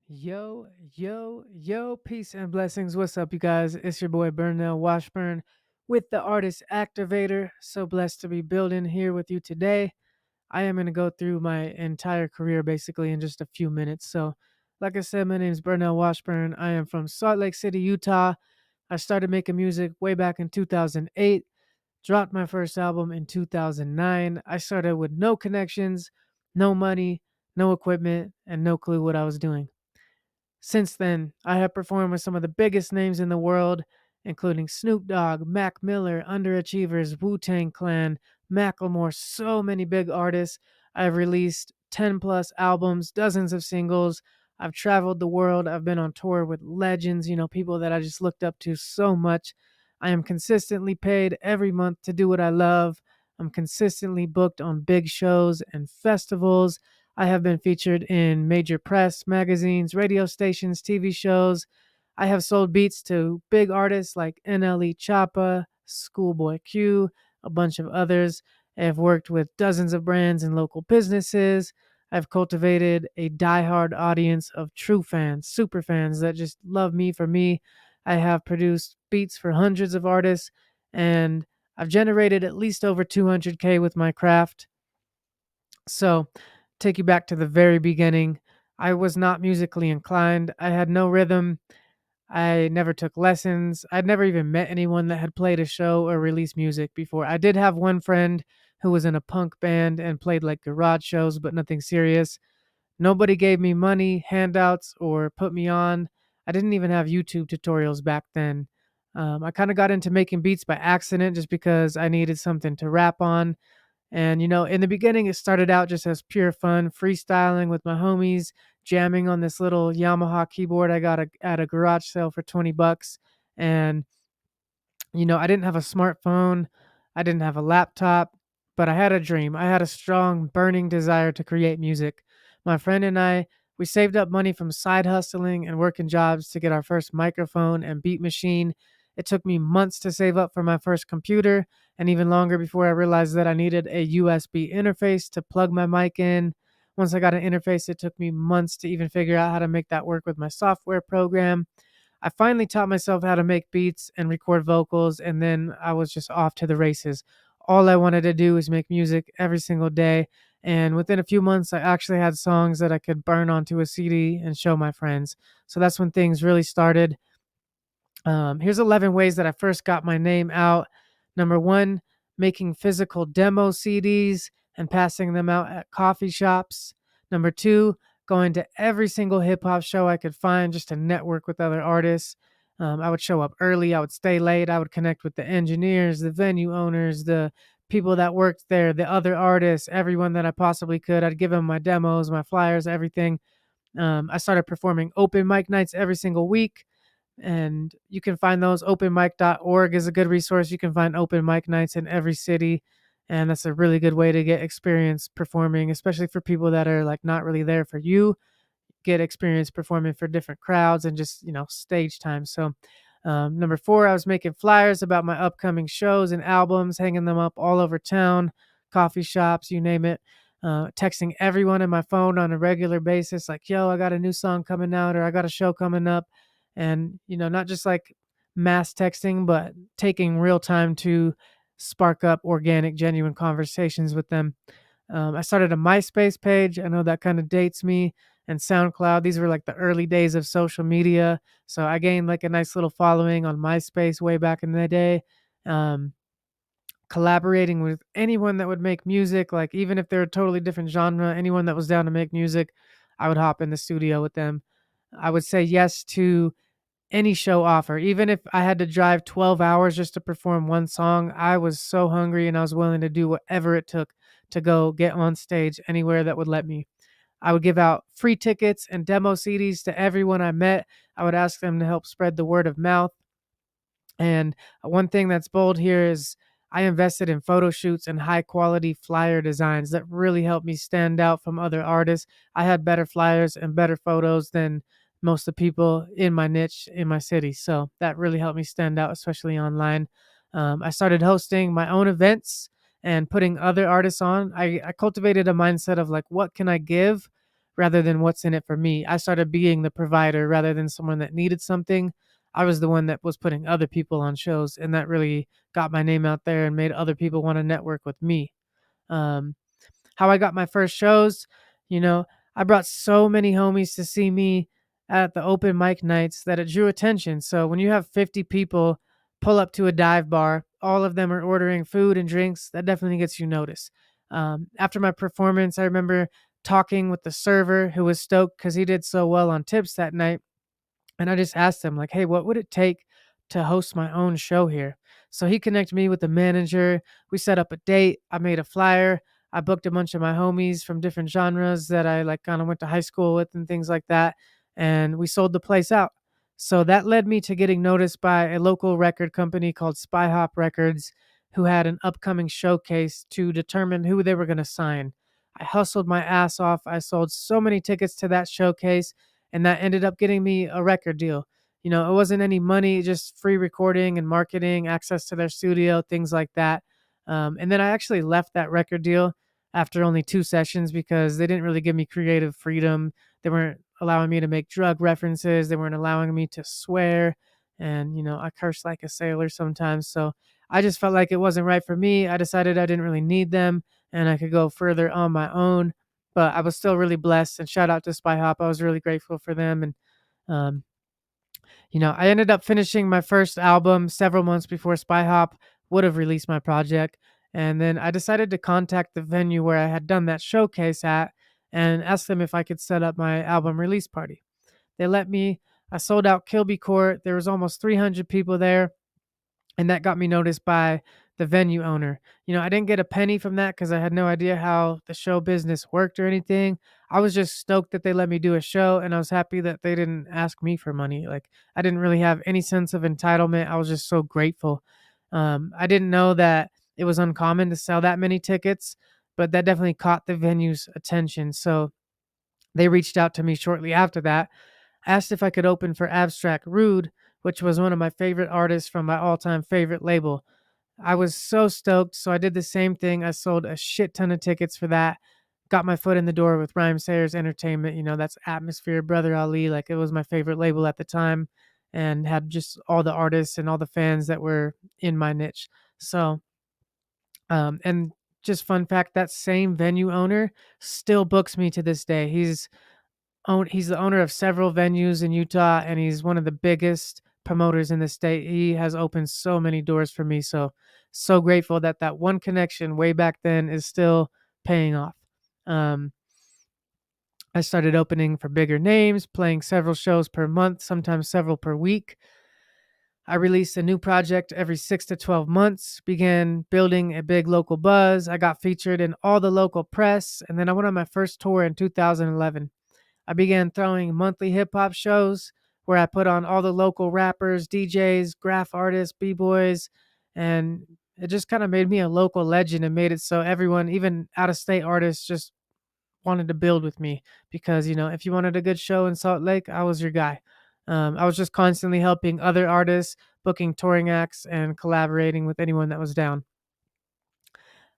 Yo, yo, peace and blessings. What's up, you guys? It's your boy Burnell Washburn with the Artist Activator. So blessed to be building here with you today. I am going to go through my entire career basically in just a few minutes. So, like I said, my name is Burnell Washburn. I am from Salt Lake City, Utah. I started making music way back in 2008, dropped my first album in 2009. I started with no connections, no money, no equipment, and no clue what I was doing. Since then, I have performed with some of the biggest names in the world, including Snoop Dogg, Mac Miller, Underachievers, Wu Tang Clan, Macklemore, so many big artists. I've released 10 plus albums, dozens of singles. I've traveled the world. I've been on tour with legends, people that I just looked up to so much. I am consistently paid every month to do what I love. I'm consistently booked on big shows and festivals. I have been featured in major press, magazines, radio stations, TV shows. I have sold beats to big artists like NLE Choppa, Schoolboy Q, a bunch of others. I have worked with dozens of brands and local businesses. I've cultivated a diehard audience of true fans, super fans that just love me for me. I have produced beats for hundreds of artists, and I've generated at least over 200K with my craft. So, take you back to the very beginning. I was not musically inclined. I had no rhythm. I never took lessons. I'd never even met anyone that had played a show or released music before. I did have one friend who was in a punk band and played like garage shows, but nothing serious. Nobody gave me money, handouts, or put me on. I didn't even have YouTube tutorials back then. I kind of got into making beats by accident just because I needed something to rap on. And, in the beginning, it started out just as pure fun, freestyling with my homies, jamming on this little Yamaha keyboard I got at a garage sale for 20 bucks. And, I didn't have a smartphone, I didn't have a laptop, but I had a dream. I had a strong, burning desire to create music. My friend and I, we saved up money from side hustling and working jobs to get our first microphone and beat machine. It took me months to save up for my first computer, and even longer before I realized that I needed a USB interface to plug my mic in. Once I got an interface, it took me months to even figure out how to make that work with my software program. I finally taught myself how to make beats and record vocals, and then I was just off to the races. All I wanted to do was make music every single day. And within a few months, I actually had songs that I could burn onto a CD and show my friends. So that's when things really started. Here's 11 ways that I first got my name out. Number one, making physical demo CDs and passing them out at coffee shops. Number two, going to every single hip hop show I could find just to network with other artists. I would show up early, I would stay late, I would connect with the engineers, the venue owners, the people that worked there, the other artists, everyone that I possibly could. I'd give them my demos, my flyers, everything. I started performing open mic nights every single week, and you can find those. Openmic.org is a good resource. You can find open mic nights in every city, and that's a really good way to get experience performing, especially for people that are like not really there for you. Get experience performing for different crowds and just stage time. So number four, I was making flyers about my upcoming shows and albums, hanging them up all over town, coffee shops, you name it. Texting everyone in my phone on a regular basis, like, yo, I got a new song coming out, or I got a show coming up. And, not just like mass texting, but taking real time to spark up organic, genuine conversations with them. I started a MySpace page. I know that kind of dates me, and SoundCloud. These were like the early days of social media. So I gained like a nice little following on MySpace way back in the day. Um, Collaborating with anyone that would make music, like even if they're a totally different genre, anyone that was down to make music, I would hop in the studio with them. I would say yes to any show offer. Even if I had to drive 12 hours just to perform one song, I was so hungry and I was willing to do whatever it took to go get on stage anywhere that would let me. I would give out free tickets and demo CDs to everyone I met. I would ask them to help spread the word of mouth. And one thing that's bold here is I invested in photo shoots and high quality flyer designs that really helped me stand out from other artists. I had better flyers and better photos than most of the people in my niche in my city. So that really helped me stand out, especially online. I started hosting my own events and putting other artists on. I cultivated a mindset of like, what can I give rather than what's in it for me. I started being the provider rather than someone that needed something. I was the one that was putting other people on shows, and that really got my name out there and made other people want to network with me. Um, how I got my first shows, you know, I brought so many homies to see me at the open mic nights that it drew attention. So when you have 50 people pull up to a dive bar, all of them are ordering food and drinks, that definitely gets you noticed. After my performance, I remember talking with the server who was stoked because he did so well on tips that night, and I just asked him, like, hey, what would it take to host my own show here? So he connected me with the manager. We set up a date. I made a flyer. I booked a bunch of my homies from different genres that I like kind of went to high school with and things like that. And we sold the place out. So that led me to getting noticed by a local record company called Spy Hop Records, who had an upcoming showcase to determine who they were going to sign. I hustled my ass off. I sold so many tickets to that showcase, and that ended up getting me a record deal. It wasn't any money, just free recording and marketing, access to their studio, things like that. And then I actually left that record deal after only 2 sessions because they didn't really give me creative freedom. They weren't allowing me to make drug references. They weren't allowing me to swear. And, I curse like a sailor sometimes. So I just felt like it wasn't right for me. I decided I didn't really need them and I could go further on my own. But I was still really blessed, and shout out to Spy Hop. I was really grateful for them. And um, I ended up finishing my first album several months before Spy Hop would have released my project. And then I decided to contact the venue where I had done that showcase at and ask them if I could set up my album release party. They let me. I sold out Kilby Court. There was almost 300 people there, and that got me noticed by the venue owner. I didn't get a penny from that because I had no idea how the show business worked or anything. I was just stoked that they let me do a show, and I was happy that they didn't ask me for money. Like, I didn't really have any sense of entitlement. I was just so grateful. I didn't know that it was uncommon to sell that many tickets, but that definitely caught the venue's attention. So they reached out to me shortly after that, asked if I could open for Abstract Rude, which was one of my favorite artists from my all-time favorite label. I was so stoked, so I did the same thing. I sold a shit ton of tickets for that. Got my foot in the door with Rhyme Sayers Entertainment. That's Atmosphere, Brother Ali. Like, it was my favorite label at the time, and had just all the artists and all the fans that were in my niche. So, and just fun fact, that same venue owner still books me to this day. He's the owner of several venues in Utah, and he's one of the biggest promoters in the state. He has opened so many doors for me. So grateful that that one connection way back then is still paying off. Um, I started opening for bigger names, playing several shows per month, sometimes several per week. I released a new project every 6 to 12 months, began building a big local buzz. I got featured in all the local press, and then I went on my first tour in 2011. I began throwing monthly hip hop shows where I put on all the local rappers, DJs, graph artists, b-boys, and it just kind of made me a local legend and made it so everyone, even out of state artists, just wanted to build with me because, if you wanted a good show in Salt Lake, I was your guy. I was just constantly helping other artists, booking touring acts, and collaborating with anyone that was down.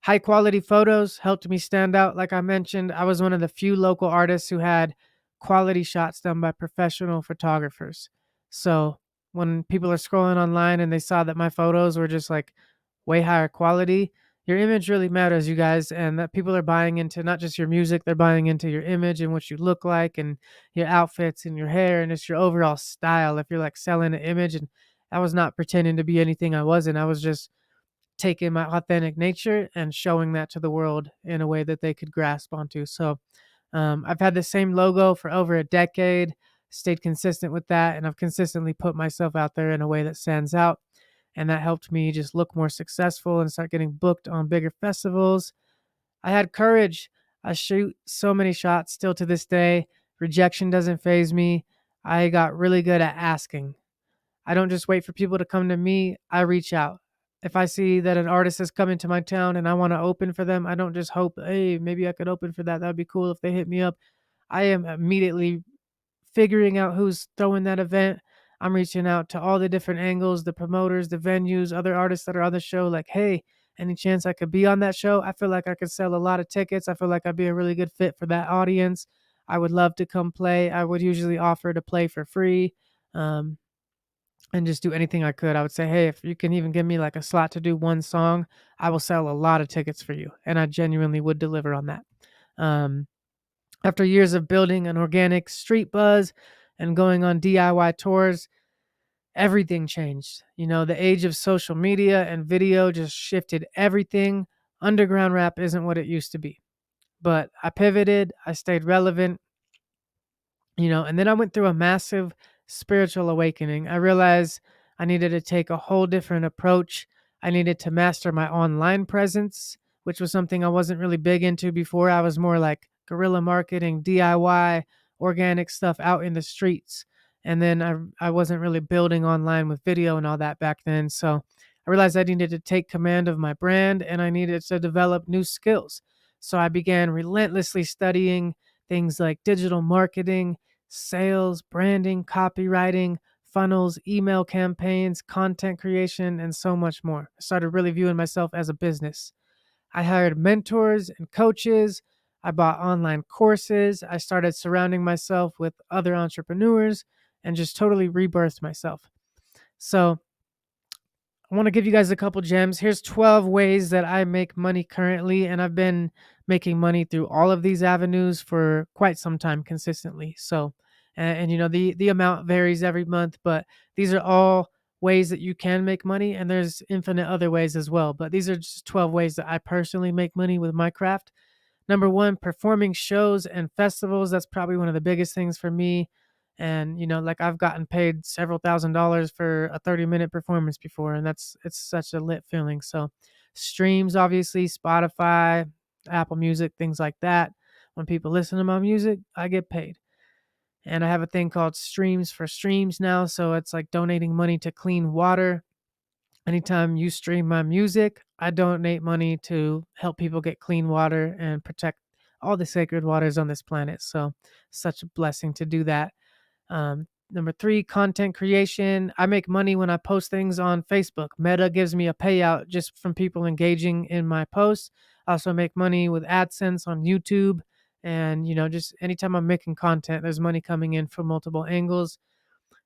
High quality photos helped me stand out. Like I mentioned, I was one of the few local artists who had quality shots done by professional photographers. So when people are scrolling online and they saw that my photos were just like way higher quality, your image really matters, you guys, and that people are buying into not just your music, they're buying into your image and what you look like and your outfits and your hair and just your overall style. If you're like selling an image, and I was not pretending to be anything I wasn't, I was just taking my authentic nature and showing that to the world in a way that they could grasp onto. So I've had the same logo for over a decade, stayed consistent with that, and I've consistently put myself out there in a way that stands out. And that helped me just look more successful and start getting booked on bigger festivals. I had courage. I shoot so many shots still to this day. Rejection doesn't phase me. I got really good at asking. I don't just wait for people to come to me. I reach out. If I see that an artist is coming to my town and I want to open for them, I don't just hope, hey, maybe I could open for that. That'd be cool if they hit me up. I am immediately figuring out who's throwing that event. I'm reaching out to all the different angles, the promoters, the venues, other artists that are on the show. Like, hey, any chance I could be on that show? I feel like I could sell a lot of tickets. I feel like I'd be a really good fit for that audience. I would love to come play. I would usually offer to play for free. Um, and just do anything I could. I would say, "Hey, if you can even give me like a slot to do one song, I will sell a lot of tickets for you." And I genuinely would deliver on that. Um, After years of building an organic street buzz and going on DIY tours, everything changed. The age of social media and video just shifted everything. Underground rap isn't what it used to be. But I pivoted, I stayed relevant, and then I went through a massive spiritual awakening. I realized I needed to take a whole different approach. I needed to master my online presence, which was something I wasn't really big into before. I was more like guerrilla marketing, DIY, organic stuff out in the streets. And then I wasn't really building online with video and all that back then. So I realized I needed to take command of my brand and I needed to develop new skills. So I began relentlessly studying things like digital marketing, sales, branding, copywriting, funnels, email campaigns, content creation, and so much more. I started really viewing myself as a business. I hired mentors and coaches. I bought online courses. I started surrounding myself with other entrepreneurs and just totally rebirthed myself. So, I want to give you guys a couple gems. Here's 12 ways that I make money currently, and I've been making money through all of these avenues for quite some time consistently. So, and the amount varies every month, but these are all ways that you can make money, and there's infinite other ways as well. But these are just 12 ways that I personally make money with my craft. Number one, performing shows and festivals. That's probably one of the biggest things for me. And like I've gotten paid several $1,000s for a 30-minute performance before, and it's such a lit feeling. So, streams, obviously, Spotify, Apple Music, things like that. When people listen to my music, I get paid. And I have a thing called Streams for Streams now. So it's like donating money to clean water. Anytime you stream my music, I donate money to help people get clean water and protect all the sacred waters on this planet. So, such a blessing to do that. Number three, content creation. I make money when I post things on Facebook. Meta gives me a payout just from people engaging in my posts. I also make money with AdSense on YouTube. And, just anytime I'm making content, there's money coming in from multiple angles.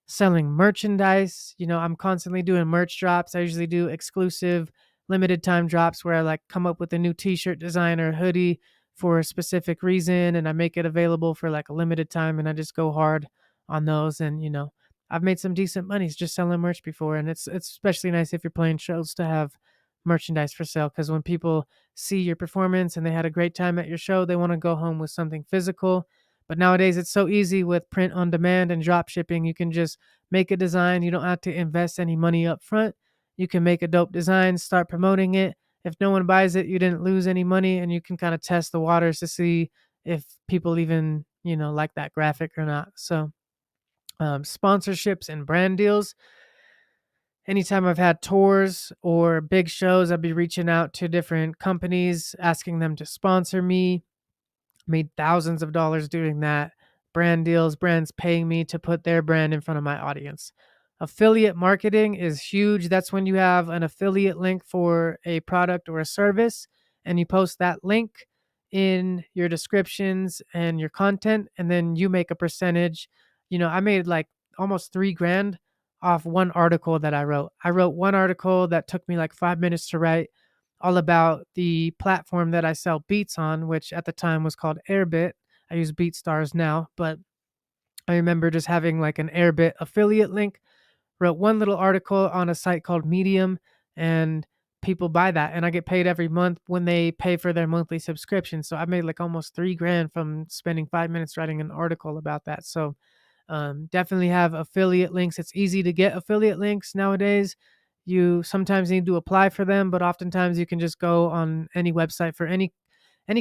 Selling merchandise. I'm constantly doing merch drops. I usually do exclusive limited time drops where I like come up with a new t-shirt design or hoodie for a specific reason and I make it available for like a limited time and I just go hard on those and I've made some decent monies just selling merch before and it's especially nice if you're playing shows to have merchandise for sale because when people see your performance and they had a great time at your show, they want to go home with something physical. But nowadays it's so easy with print on demand and drop shipping. You can just make a design. You don't have to invest any money up front. You can make a dope design, start promoting it. If no one buys it, you didn't lose any money and you can kind of test the waters to see if people even, like that graphic or not. So, sponsorships and brand deals. Anytime I've had tours or big shows, I'd be reaching out to different companies, asking them to sponsor me. Made thousands of dollars doing that. Brand deals, brands paying me to put their brand in front of my audience. Affiliate marketing is huge. That's when you have an affiliate link for a product or a service and you post that link in your descriptions and your content and then you make a percentage. I made like almost 3 grand off one article that I wrote. I wrote one article that took me like 5 minutes to write all about the platform that I sell beats on, which at the time was called Airbit. I use BeatStars now, but I remember just having like an Airbit affiliate link, wrote one little article on a site called Medium, and people buy that. And I get paid every month when they pay for their monthly subscription. So I made like almost 3 grand from spending 5 minutes writing an article about that. So definitely have affiliate links. It's easy to get affiliate links nowadays. You sometimes need to apply for them, but oftentimes you can just go on any website for any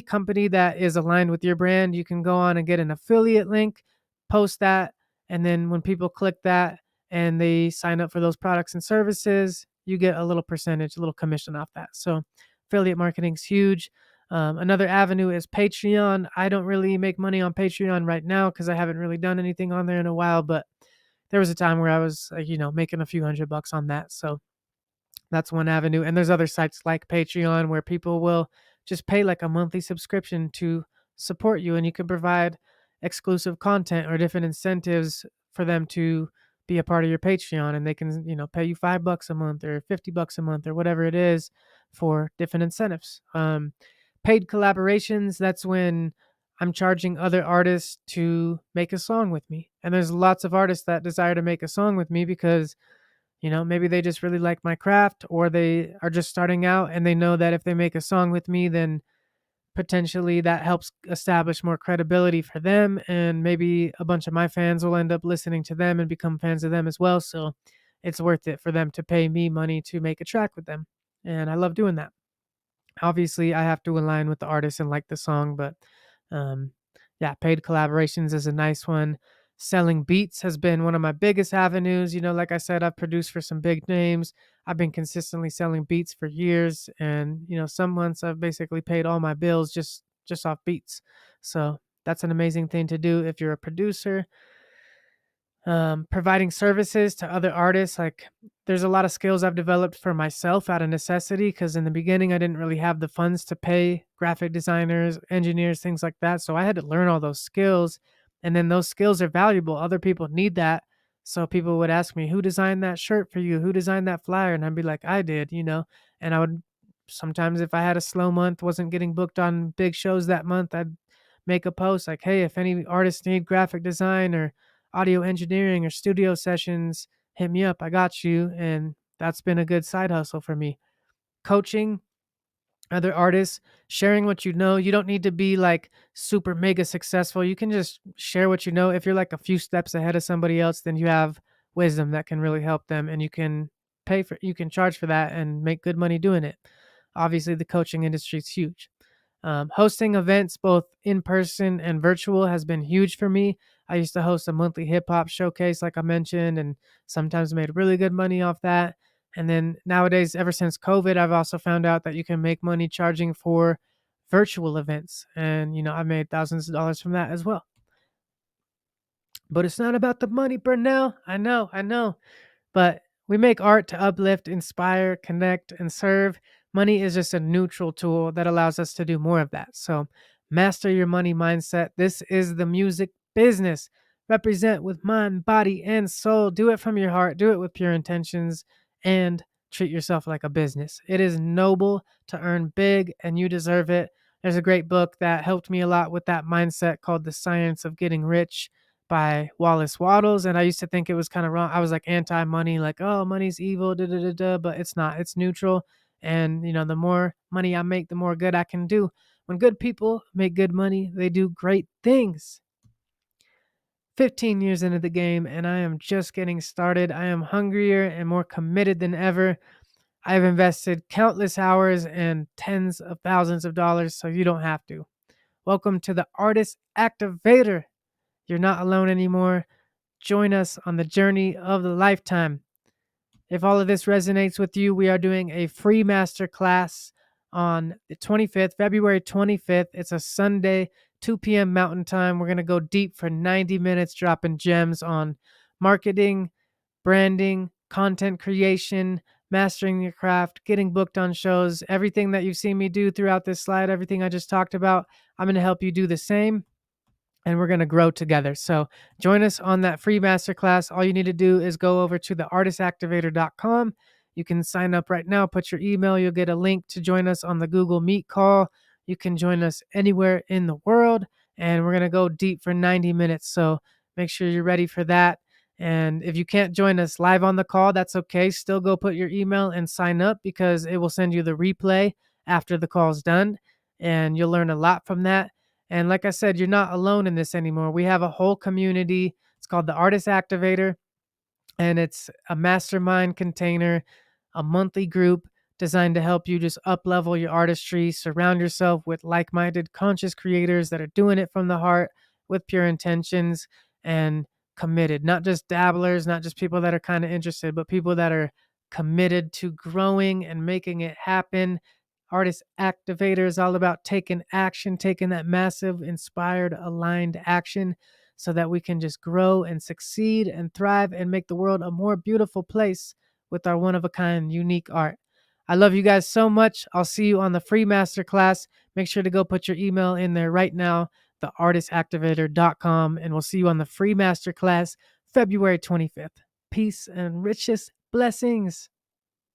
company that is aligned with your brand. You can go on and get an affiliate link, post that, and then when people click that and they sign up for those products and services, you get a little percentage, a little commission off that. So affiliate marketing is huge. Another avenue is Patreon. I don't really make money on Patreon right now because I haven't really done anything on there in a while, but there was a time where I was, making a few $100 on that. So that's one avenue. And there's other sites like Patreon where people will just pay like a monthly subscription to support you and you can provide exclusive content or different incentives for them to be a part of your Patreon, and they can, pay you $5 a month or $50 a month or whatever it is for different incentives. Paid collaborations, that's when I'm charging other artists to make a song with me. And there's lots of artists that desire to make a song with me because, maybe they just really like my craft, or they are just starting out and they know that if they make a song with me, then potentially that helps establish more credibility for them. And maybe a bunch of my fans will end up listening to them and become fans of them as well. So it's worth it for them to pay me money to make a track with them. And I love doing that. Obviously, I have to align with the artist and like the song, but um, yeah, paid collaborations is a nice one. Selling beats has been one of my biggest avenues. Like I said, I've produced for some big names. I've been consistently selling beats for years, and some months I've basically paid all my bills just off beats. So that's an amazing thing to do if you're a producer. Providing services to other artists, like, there's a lot of skills I've developed for myself out of necessity, because in the beginning I didn't really have the funds to pay graphic designers, engineers, things like that, so I had to learn all those skills. And then those skills are valuable, other people need that. So people would ask me, who designed that shirt for you, who designed that flyer, and I'd be like, I did. And I would sometimes, if I had a slow month, wasn't getting booked on big shows that month, I'd make a post like, hey, if any artists need graphic design or audio engineering or studio sessions, hit me up. I got you. And that's been a good side hustle for me. Coaching other artists, sharing what you know. You don't need to be like super mega successful. You can just share what you know. If you're like a few steps ahead of somebody else, then you have wisdom that can really help them, and you can charge for that and make good money doing it. Obviously, the coaching industry is huge. Hosting events, both in person and virtual, has been huge for me. I used to host a monthly hip hop showcase, like I mentioned, and sometimes made really good money off that. And then nowadays, ever since COVID, I've also found out that you can make money charging for virtual events. And, I've made thousands of dollars from that as well. But it's not about the money, Burnell. I know. But we make art to uplift, inspire, connect, and serve. Money is just a neutral tool that allows us to do more of that. So master your money mindset. This is the music business. Represent with mind, body, and soul. Do it from your heart. Do it with pure intentions, and treat yourself like a business. It is noble to earn big, and you deserve it. There's a great book that helped me a lot with that mindset called The Science of Getting Rich by Wallace Waddles. And I used to think it was kind of wrong. I was like anti-money, like, oh, money's evil, da da da da. But it's not. It's neutral. And the more money I make, the more good I can do. When good people make good money, they do great things. 15 years into the game, and I am just getting started. I am hungrier and more committed than ever. I've invested countless hours and tens of thousands of dollars, so you don't have to. Welcome to the Artist Activator. You're not alone anymore. Join us on the journey of the lifetime. If all of this resonates with you, we are doing a free masterclass on the 25th, February 25th. It's a Sunday, 2 p.m. Mountain Time. We're going to go deep for 90 minutes, dropping gems on marketing, branding, content creation, mastering your craft, getting booked on shows, everything that you've seen me do throughout this slide, everything I just talked about. I'm going to help you do the same, and we're going to grow together. So join us on that free masterclass. All you need to do is go over to theartistactivator.com. You can sign up right now, put your email, you'll get a link to join us on the Google Meet call. You can join us anywhere in the world, and we're going to go deep for 90 minutes. So make sure you're ready for that. And if you can't join us live on the call, that's okay. Still go put your email and sign up, because it will send you the replay after the call's done, and you'll learn a lot from that. And like I said, you're not alone in this anymore. We have a whole community. It's called the Artist Activator, and it's a mastermind container, a monthly group designed to help you just up level your artistry. Surround yourself with like-minded, conscious creators that are doing it from the heart with pure intentions and committed. Not just dabblers, not just people that are kind of interested, but people that are committed to growing and making it happen. Artist Activator is all about taking action, taking that massive, inspired, aligned action so that we can just grow and succeed and thrive and make the world a more beautiful place with our one of a kind, unique art. I love you guys so much. I'll see you on the free masterclass. Make sure to go put your email in there right now. theartistactivator.com, and we'll see you on the free masterclass February 25th. Peace and richest blessings.